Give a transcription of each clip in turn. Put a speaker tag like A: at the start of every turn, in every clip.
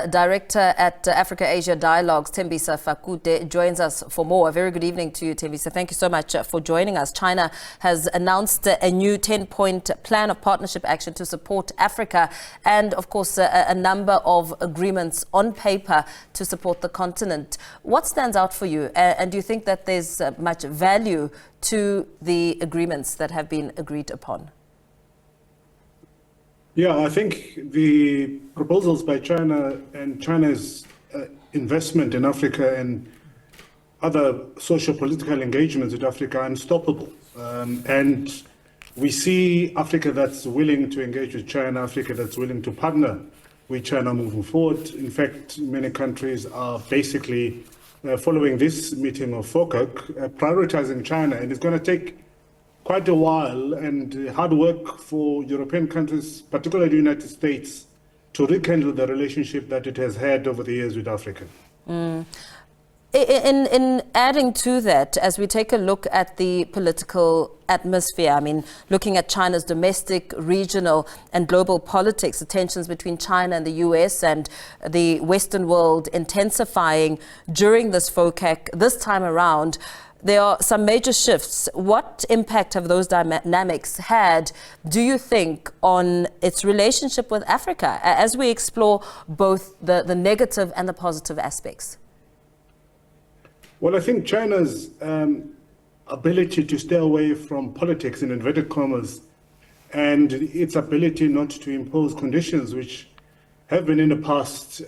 A: Director at Africa-Asia Dialogues, Thembisa Fakude, joins us for more. A very good evening to you, Thembisa. Thank you so much for joining us. China has announced a new 10-point plan of partnership action to support Africa and, of course, a number of agreements on paper to support the continent. What stands out for you? And do you think that there's much value to the agreements that have been agreed upon?
B: Yeah, I think the proposals by China and China's investment in Africa and other socio-political engagements with Africa are unstoppable. And we see Africa that's willing to engage with China, Africa that's willing to partner with China moving forward. In fact, many countries are basically following this meeting of FOCAC, prioritizing China. And it's going to take quite a while and hard work for European countries, particularly the United States, to rekindle the relationship that it has had over the years with Africa.
A: In adding to that, as we take a look at the political atmosphere, I mean, looking at China's domestic, regional and global politics, the tensions between China and the US and the Western world intensifying during this FOCAC this time around, there are some major shifts. What impact have those dynamics had, do you think, on its relationship with Africa as we explore both the negative and the positive aspects?
B: Well, I think China's ability to stay away from politics, in inverted commas, and its ability not to impose conditions which have been in the past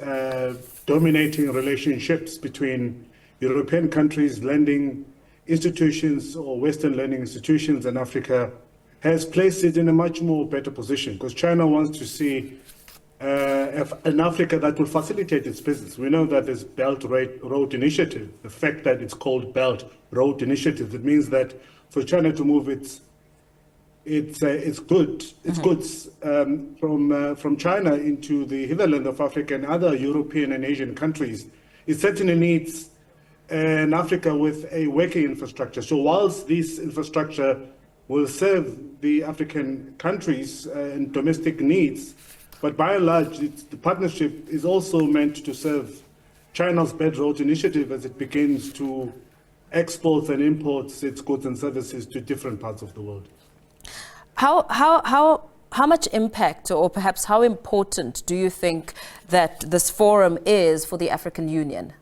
B: dominating relationships between European countries, lending institutions or Western lending institutions in Africa, has placed it in a much more better position because China wants to see an Africa that will facilitate its business. We know that this Belt Road Initiative, the fact that it's called Belt Road Initiative, it means that for China to move its goods from China into the hinterland of Africa and other European and Asian countries, it certainly needs an Africa with a working infrastructure. So whilst this infrastructure will serve the African countries and domestic needs, but by and large, the partnership is also meant to serve China's Belt Road Initiative as it begins to export and import its goods and services to different parts of the world.
A: How much impact, or perhaps how important, do you think that this forum is for the African Union?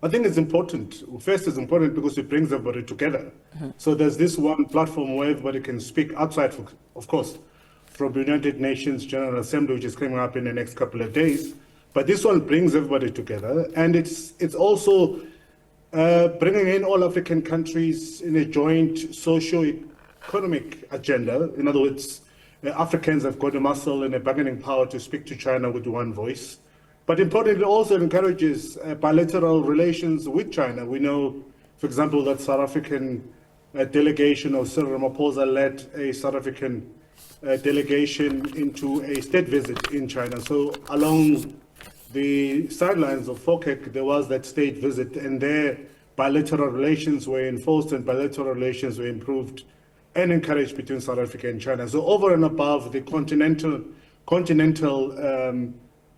B: I think it's important. First, it's important because it brings everybody together. So there's this one platform where everybody can speak outside, of course, from the United Nations General Assembly, which is coming up in the next couple of days. But this one brings everybody together, and it's also bringing in all African countries in a joint socio-economic agenda. In other words, Africans have got a muscle and a bargaining power to speak to China with one voice. But importantly, also encourages bilateral relations with China. We know, for example, that South African delegation of Cyril Ramaphosa led a South African delegation into a state visit in China. So along the sidelines of FOCAC, there was that state visit, and their bilateral relations were enforced and bilateral relations were improved and encouraged between South Africa and China. So over and above the continental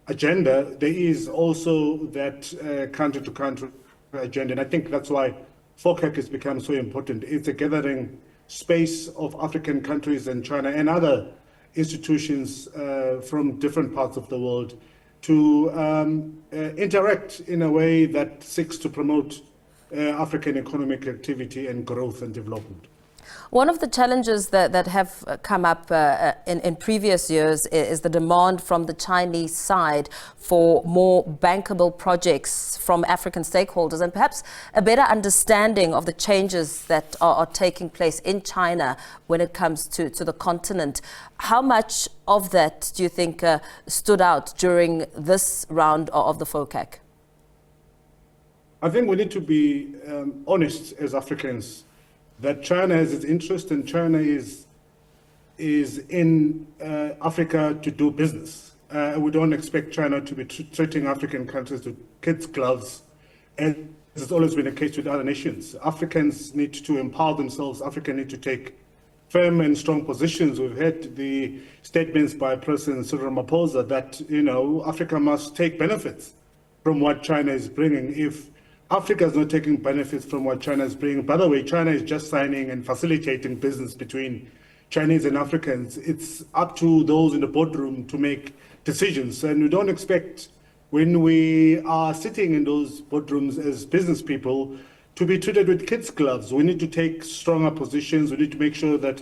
B: agenda, there is also that country-to-country agenda. And I think that's why FOCAC has become so important. It's a gathering space of African countries and China and other institutions from different parts of the world to interact in a way that seeks to promote African economic activity and growth and development.
A: One of the challenges that have come up in previous years is the demand from the Chinese side for more bankable projects from African stakeholders and perhaps a better understanding of the changes that are taking place in China when it comes to the continent. How much of that do you think stood out during this round of the FOCAC?
B: I think we need to be honest as Africans that China has its interest, and China is in Africa to do business. We don't expect China to be treating African countries with kids' gloves, as has always been the case with other nations. Africans need to empower themselves. Africans need to take firm and strong positions. We've heard the statements by President Cyril Ramaphosa that, Africa must take benefits from what China is bringing. If Africa is not taking benefits from what China is bringing, by the way, China is just signing and facilitating business between Chinese and Africans. It's up to those in the boardroom to make decisions. And we don't expect, when we are sitting in those boardrooms as business people, to be treated with kids' gloves. We need to take stronger positions. We need to make sure that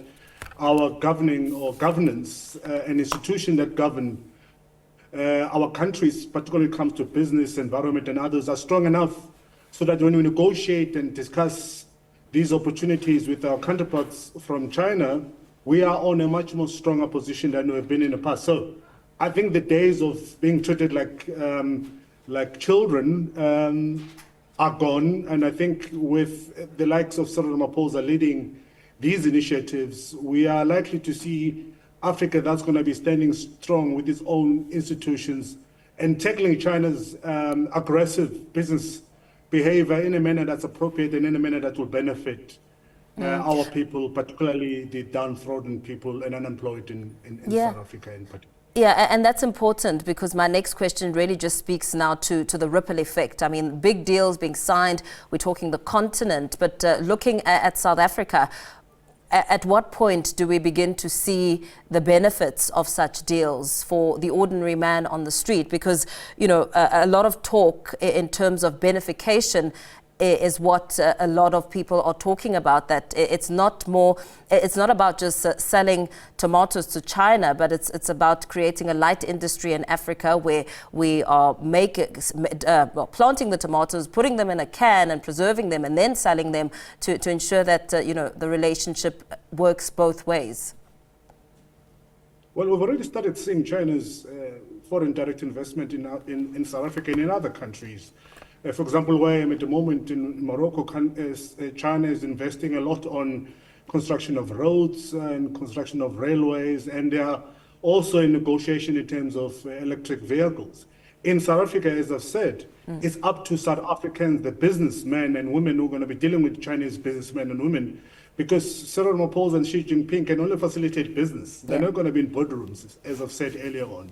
B: our governing or governance and institutions that govern our countries, particularly when it comes to business, environment, and others, are strong enough so that when we negotiate and discuss these opportunities with our counterparts from China, we are on a much more stronger position than we've been in the past. So I think the days of being treated like children are gone. And I think with the likes of Cyril Ramaphosa leading these initiatives, we are likely to see Africa that's going to be standing strong with its own institutions and tackling China's aggressive business behavior in a manner that's appropriate and in a manner that will benefit our people, particularly the downtrodden people and unemployed in South Africa in particular.
A: Yeah, and that's important because my next question really just speaks now to the ripple effect. I mean, big deals being signed, we're talking the continent, but looking at South Africa, at what point do we begin to see the benefits of such deals for the ordinary man on the street? Because, a lot of talk in terms of benefication is what a lot of people are talking about, that it's not about just selling tomatoes to China, but it's about creating a light industry in Africa where we are planting the tomatoes, putting them in a can and preserving them and then selling them to ensure that the relationship works both ways.
B: Well, we've already started seeing China's foreign direct investment in South Africa and in other countries. For example, where I am at the moment in Morocco, China is investing a lot on construction of roads and construction of railways, and they are also in negotiation in terms of electric vehicles. In South Africa, as I've said, it's up to South Africans, the businessmen and women who are going to be dealing with Chinese businessmen and women, because Cyril Ramaphosa and Xi Jinping can only facilitate business. They're not going to be in boardrooms, as I've said earlier on.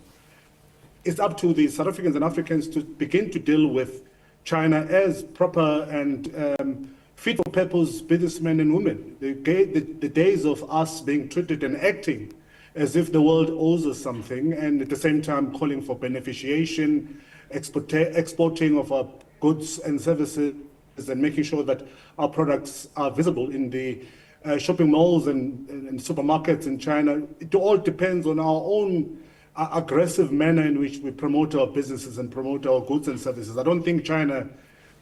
B: It's up to the South Africans and Africans to begin to deal with China as proper and fit-for-purpose businessmen and women. The days of us being treated and acting as if the world owes us something, and at the same time calling for beneficiation, exporting of our goods and services, and making sure that our products are visible in the shopping malls and supermarkets in China. It all depends on our own aggressive manner in which we promote our businesses and promote our goods and services. I don't think China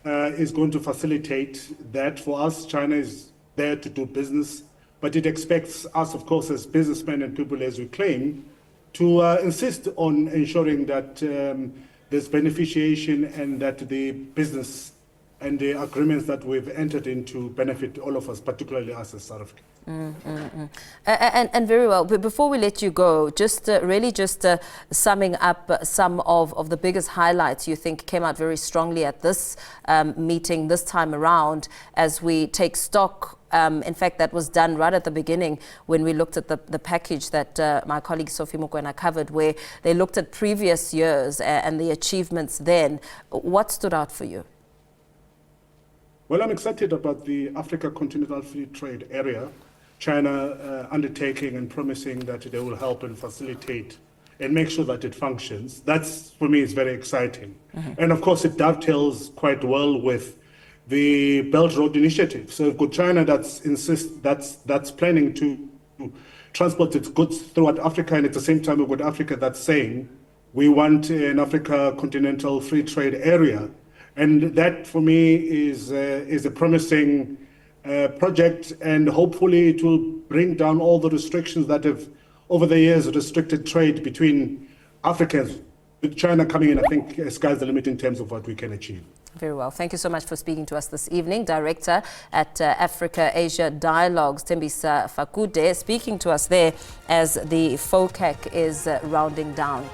B: is going to facilitate that for us. China is there to do business, but it expects us, of course, as businessmen and people, as we claim, to insist on ensuring that there's beneficiation and that the business and the agreements that we've entered into benefit all of us, particularly us as South Africa.
A: And very well. But before we let you go, just summing up some of the biggest highlights you think came out very strongly at this meeting this time around, as we take stock. In fact, that was done right at the beginning when we looked at the package that my colleague Sophie Mokoena covered, where they looked at previous years and the achievements then. What stood out for you?
B: Well, I'm excited about the Africa Continental Free Trade Area, China undertaking and promising that they will help and facilitate and make sure that it functions. That's, for me, is very exciting. And of course, it dovetails quite well with the Belt Road Initiative. So we've got China that's planning to transport its goods throughout Africa, and at the same time, we've got Africa that's saying we want an Africa Continental Free Trade Area. And that, for me, is a promising project, and hopefully it will bring down all the restrictions that have, over the years, restricted trade between Africans. With China coming in, I think sky's the limit in terms of what we can achieve.
A: Very well. Thank you so much for speaking to us this evening. Director at Africa-Asia Dialogues, Thembisa Fakude, speaking to us there as the FOCAC is rounding down.